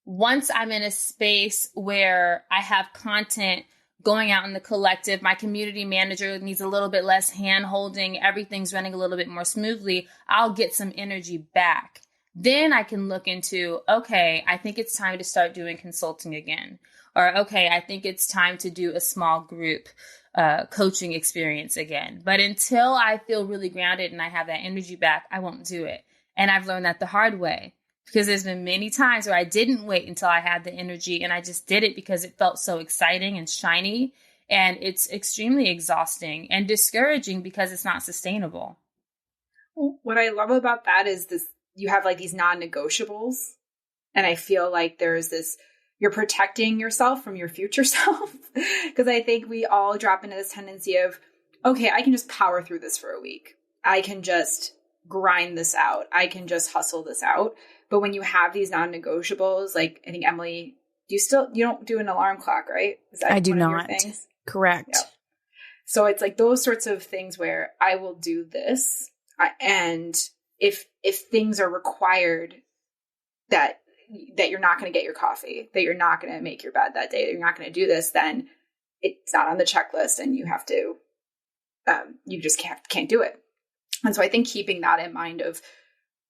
once I'm in a space where I have content going out in the collective, my community manager needs a little bit less hand holding, everything's running a little bit more smoothly, I'll get some energy back. Then I can look into, okay, I think it's time to start doing consulting again. Or, okay, I think it's time to do a small group coaching experience again. But until I feel really grounded and I have that energy back, I won't do it. And I've learned that the hard way, because there's been many times where I didn't wait until I had the energy and I just did it because it felt so exciting and shiny. And it's extremely exhausting and discouraging because it's not sustainable. What I love about that is this, you have like these non-negotiables. And I feel like there's this, you're protecting yourself from your future self. Because I think we all drop into this tendency of, okay, I can just power through this for a week. I can just grind this out. I can just hustle this out. But when you have these non-negotiables, like I think Emily, you don't do an alarm clock, right? Is that I do one of your not. things? Correct. Yeah. So it's like those sorts of things where I will do this. And if things are required that you're not going to get your coffee, that you're not going to make your bed that day, that you're not going to do this, then it's not on the checklist and you have to, you just can't do it. And so I think keeping that in mind of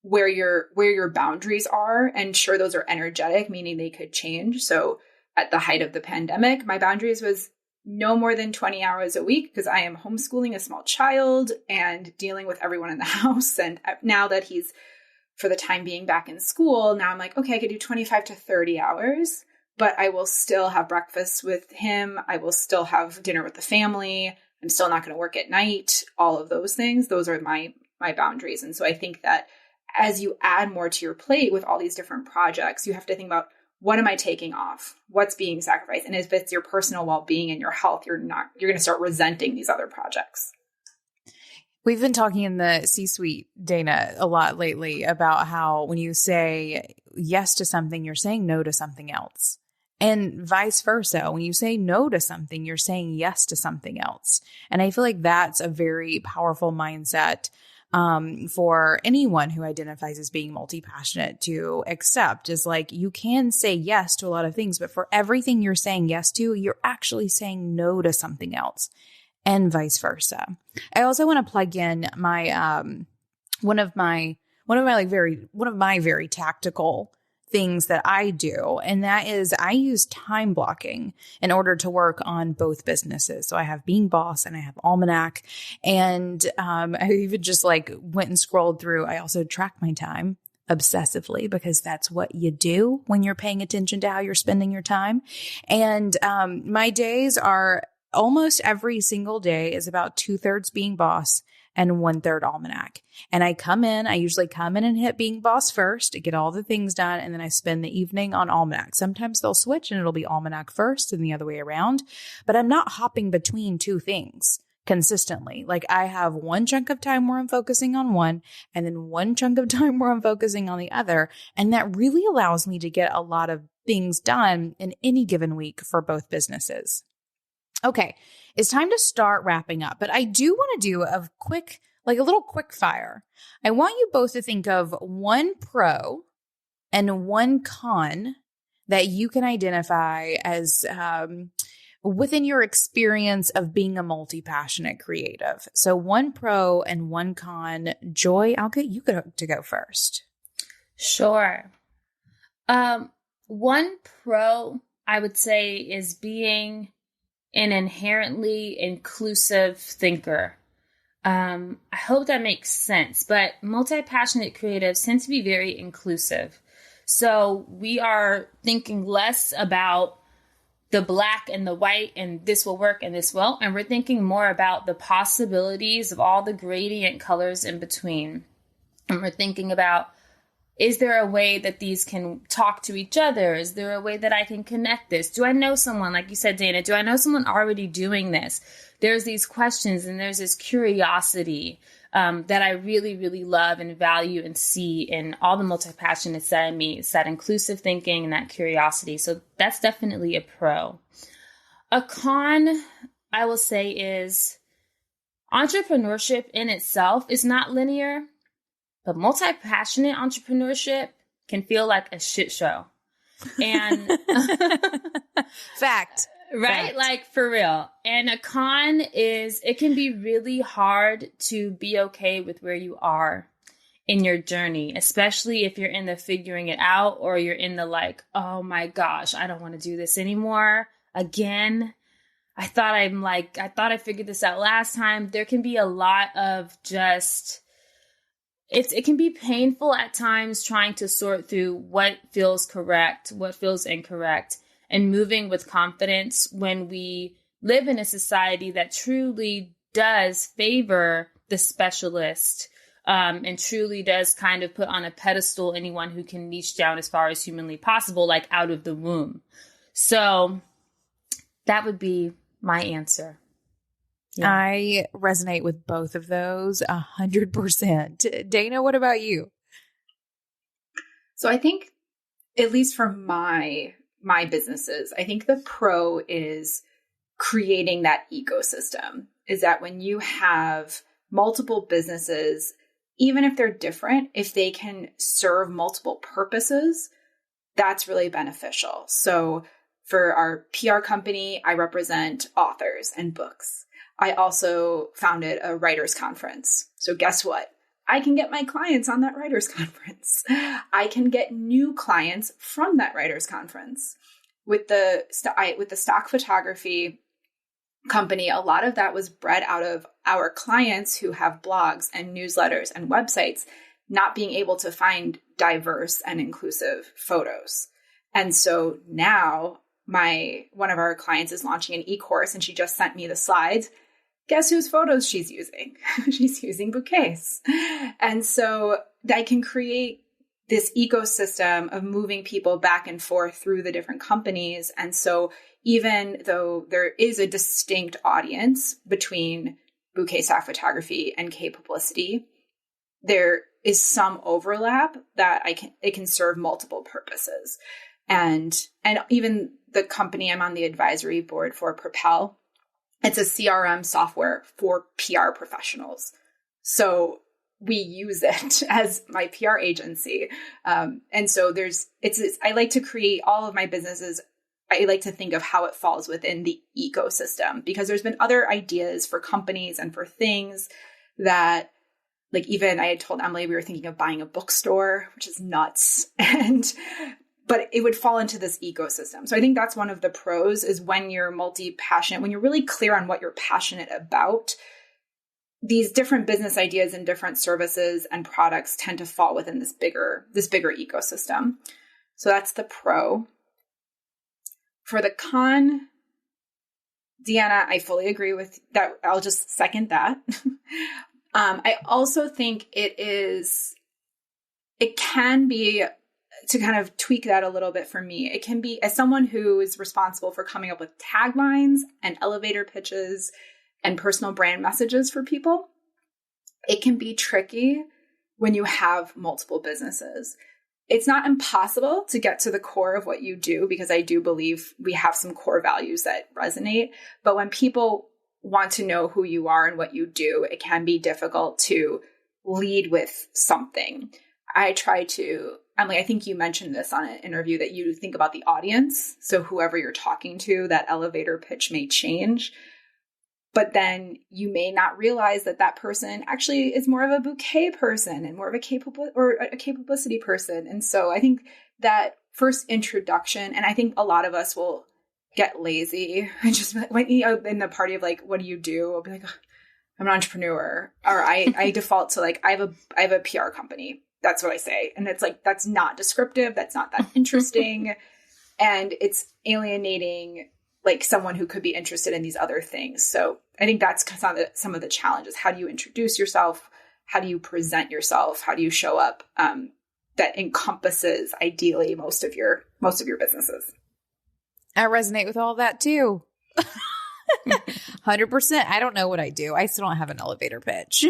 where your boundaries are, and sure, those are energetic, meaning they could change. So at the height of the pandemic, my boundaries was no more than 20 hours a week because I am homeschooling a small child and dealing with everyone in the house. And now that he's, for the time being, back in school, now I'm like, okay, I could do 25 to 30 hours, but I will still have breakfast with him. I will still have dinner with the family. I'm still not going to work at night. All of those things, those are my boundaries. And so I think that as you add more to your plate with all these different projects, you have to think about, what am I taking off? What's being sacrificed? And if it's your personal well-being and your health, you're going to start resenting these other projects. We've been talking in the C-suite, Dana, a lot lately about how when you say yes to something, you're saying no to something else. And vice versa. When you say no to something, you're saying yes to something else. And I feel like that's a very powerful mindset for anyone who identifies as being multi-passionate to accept, is like, you can say yes to a lot of things, but for everything you're saying yes to, you're actually saying no to something else, and vice versa. I also want to plug in my, one of my very tactical things that I do. And that is, I use time blocking in order to work on both businesses. So I have Being Boss and I have Almanac. And I even just like went and scrolled through. I also track my time obsessively because that's what you do when you're paying attention to how you're spending your time. And my days are, almost every single day is about 2/3 Being Boss and 1/3 Almanac. And I usually come in and hit Being Boss first to get all the things done. And then I spend the evening on Almanac. Sometimes they'll switch and it'll be Almanac first and the other way around, but I'm not hopping between two things consistently. Like I have one chunk of time where I'm focusing on one and then one chunk of time where I'm focusing on the other. And that really allows me to get a lot of things done in any given week for both businesses. Okay, it's time to start wrapping up, but I do want to do a little quick fire. I want you both to think of one pro and one con that you can identify as within your experience of being a multi-passionate creative. So one pro and one con. Joy, I'll get you to go first. Sure. One pro I would say is being an inherently inclusive thinker. I hope that makes sense, but multi-passionate creatives tend to be very inclusive. So we are thinking less about the black and the white and this will work and this won't. And we're thinking more about the possibilities of all the gradient colors in between. And we're thinking about, is there a way that these can talk to each other? Is there a way that I can connect this? Do I know someone, like you said, Dana, do I know someone already doing this? There's these questions and there's this curiosity that I really, really love and value and see in all the multi-passionates that I meet. It's that inclusive thinking and that curiosity. So that's definitely a pro. A con, I will say, is entrepreneurship in itself is not linear. But multi-passionate entrepreneurship can feel like a shit show. And Fact. Right? Fact. Like for real. And a con is it can be really hard to be okay with where you are in your journey, especially if you're in the figuring it out or you're in the like, oh my gosh, I don't want to do this anymore. Again, I thought I figured this out last time. There can be a lot of just it can be painful at times trying to sort through what feels correct, what feels incorrect, and moving with confidence when we live in a society that truly does favor the specialist, and truly does kind of put on a pedestal anyone who can niche down as far as humanly possible, like out of the womb. So that would be my answer. Yeah. I resonate with both of those 100%. Dana, what about you? So I think, at least for my businesses, I think the pro is creating that ecosystem. Is that when you have multiple businesses, even if they're different, if they can serve multiple purposes, that's really beneficial. So for our PR company, I represent authors and books. I also founded a writers conference. So guess what? I can get my clients on that writers conference. I can get new clients from that writers conference. With the stock photography company, a lot of that was bred out of our clients who have blogs and newsletters and websites not being able to find diverse and inclusive photos. And so now one of our clients is launching an e-course, and she just sent me the slides. Guess whose photos she's using? She's using bouquets. And so I can create this ecosystem of moving people back and forth through the different companies. And so even though there is a distinct audience between bouquet stock photography and Kaye publicity, there is some overlap that it can serve multiple purposes. And even the company I'm on the advisory board for, Propel, it's a CRM software for PR professionals. So we use it as my PR agency. And so I like to create all of my businesses. I like to think of how it falls within the ecosystem, because there's been other ideas for companies and for things that, like, even I had told Emily we were thinking of buying a bookstore, which is nuts. But it would fall into this ecosystem. So I think that's one of the pros, is when you're multi-passionate, when you're really clear on what you're passionate about, these different business ideas and different services and products tend to fall within this bigger ecosystem. So that's the pro. For the con, Deanna, I fully agree with that. I'll just second that. I also think it can be, to kind of tweak that a little bit for me, it can be, as someone who is responsible for coming up with taglines and elevator pitches and personal brand messages for people, it can be tricky when you have multiple businesses. It's not impossible to get to the core of what you do, because I do believe we have some core values that resonate. But when people want to know who you are and what you do, it can be difficult to lead with something. Emily, I think you mentioned this on an interview, that you think about the audience. So whoever you're talking to, that elevator pitch may change. But then you may not realize that that person actually is more of a bouquet person and more of a Kaye publicity person. And so I think that first introduction, and I think a lot of us will get lazy and just, when, in the party of like, what do you do? I'll be like, I'm an entrepreneur. Or I default to like, I have a PR company. That's what I say. And it's like, that's not descriptive. That's not that interesting. And it's alienating like someone who could be interested in these other things. So I think that's some of the challenges. How do you introduce yourself? How do you present yourself? How do you show up that encompasses ideally most of your businesses? I resonate with all of that too. 100%. I don't know what I do. I still don't have an elevator pitch.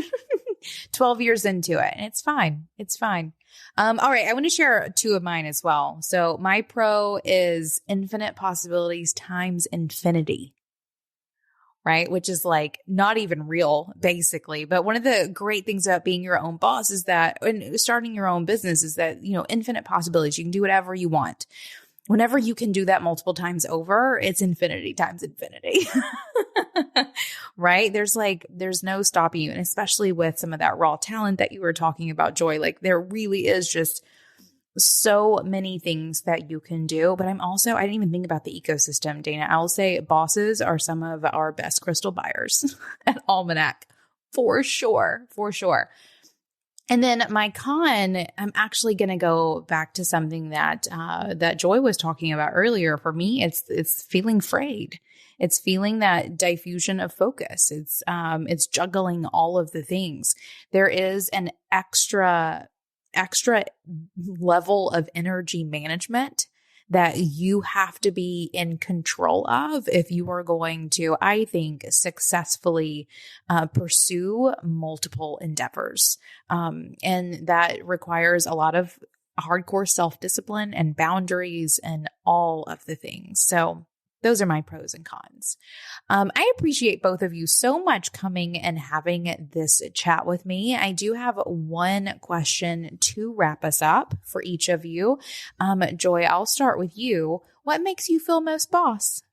12 years into it, and it's fine. It's fine. All right. I want to share two of mine as well. So my pro is infinite possibilities times infinity, right? Which is like not even real, basically. But one of the great things about being your own boss is that, and starting your own business, is that, infinite possibilities. You can do whatever you want. Whenever you can do that multiple times over, it's infinity times infinity, right? There's no stopping you. And especially with some of that raw talent that you were talking about, Joy, like there really is just so many things that you can do. But I didn't even think about the ecosystem, Dana. I will say bosses are some of our best crystal buyers at Almanac, for sure. And then my con, I'm actually going to go back to something that that Joy was talking about earlier. For me, it's feeling frayed. It's feeling that diffusion of focus. It's juggling all of the things. There is an extra level of energy management that you have to be in control of if you are going to, I think, successfully pursue multiple endeavors. And that requires a lot of hardcore self-discipline and boundaries and all of the things. So those are my pros and cons. I appreciate both of you so much coming and having this chat with me. I do have one question to wrap us up for each of you. Joy, I'll start with you. What makes you feel most boss?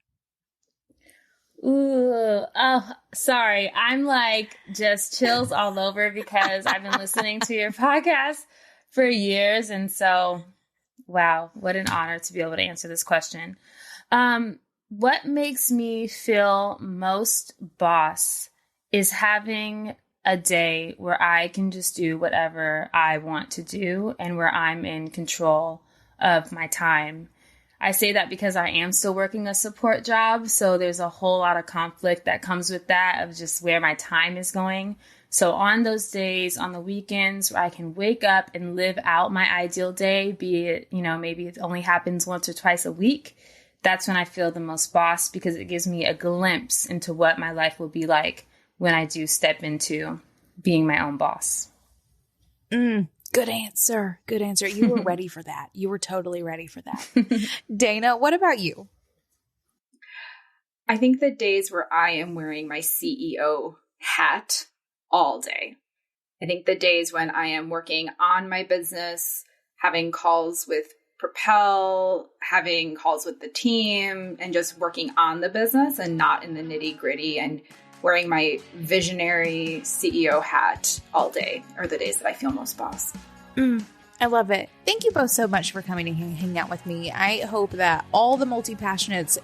Ooh, oh, sorry. I'm like just chills all over because I've been listening to your podcast for years. And so, wow, what an honor to be able to answer this question. What makes me feel most boss is having a day where I can just do whatever I want to do and where I'm in control of my time. I say that because I am still working a support job. So there's a whole lot of conflict that comes with that of just where my time is going. So on those days, on the weekends where I can wake up and live out my ideal day, be it, maybe it only happens once or twice a week, that's when I feel the most boss because it gives me a glimpse into what my life will be like when I do step into being my own boss. Good answer. Good answer. You were ready for that. You were totally ready for that. Dana, what about you? I think the days where I am wearing my CEO hat all day. I think the days when I am working on my business, having calls with Propel, having calls with the team, and just working on the business and not in the nitty gritty, and wearing my visionary CEO hat all day are the days that I feel most boss. I love it. Thank you both so much for coming and hanging out with me. I hope that all the multi-passionates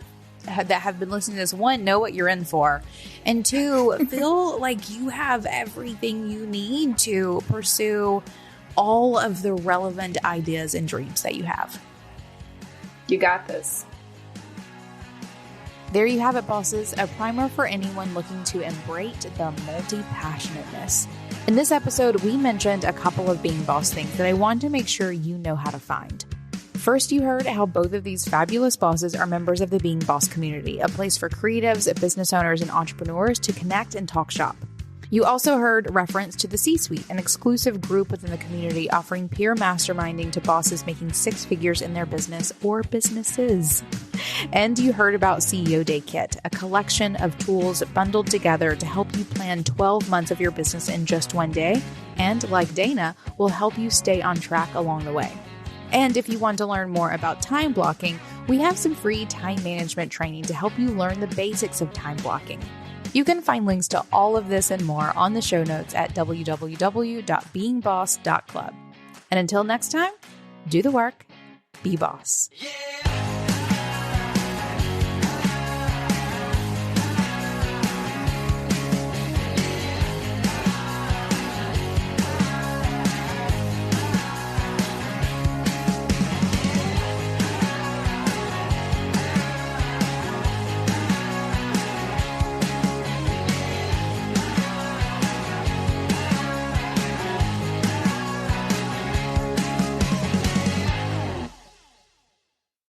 that have been listening to this, one, know what you're in for, and two, feel like you have everything you need to pursue all of the relevant ideas and dreams that you have. You got this. There you have it, bosses, a primer for anyone looking to embrace the multi-passionateness. In this episode, we mentioned a couple of being boss things that I want to make sure you know how to find. First, you heard how both of these fabulous bosses are members of the Being Boss community, a place for creatives, business owners, and entrepreneurs to connect and talk shop. You also heard reference to the C-Suite, an exclusive group within the community offering peer masterminding to bosses making six figures in their business or businesses. And you heard about CEO Day Kit, a collection of tools bundled together to help you plan 12 months of your business in just one day, and like Dana, will help you stay on track along the way. And if you want to learn more about time blocking, we have some free time management training to help you learn the basics of time blocking. You can find links to all of this and more on the show notes at www.beingboss.club. And until next time, do the work, be boss. Yeah.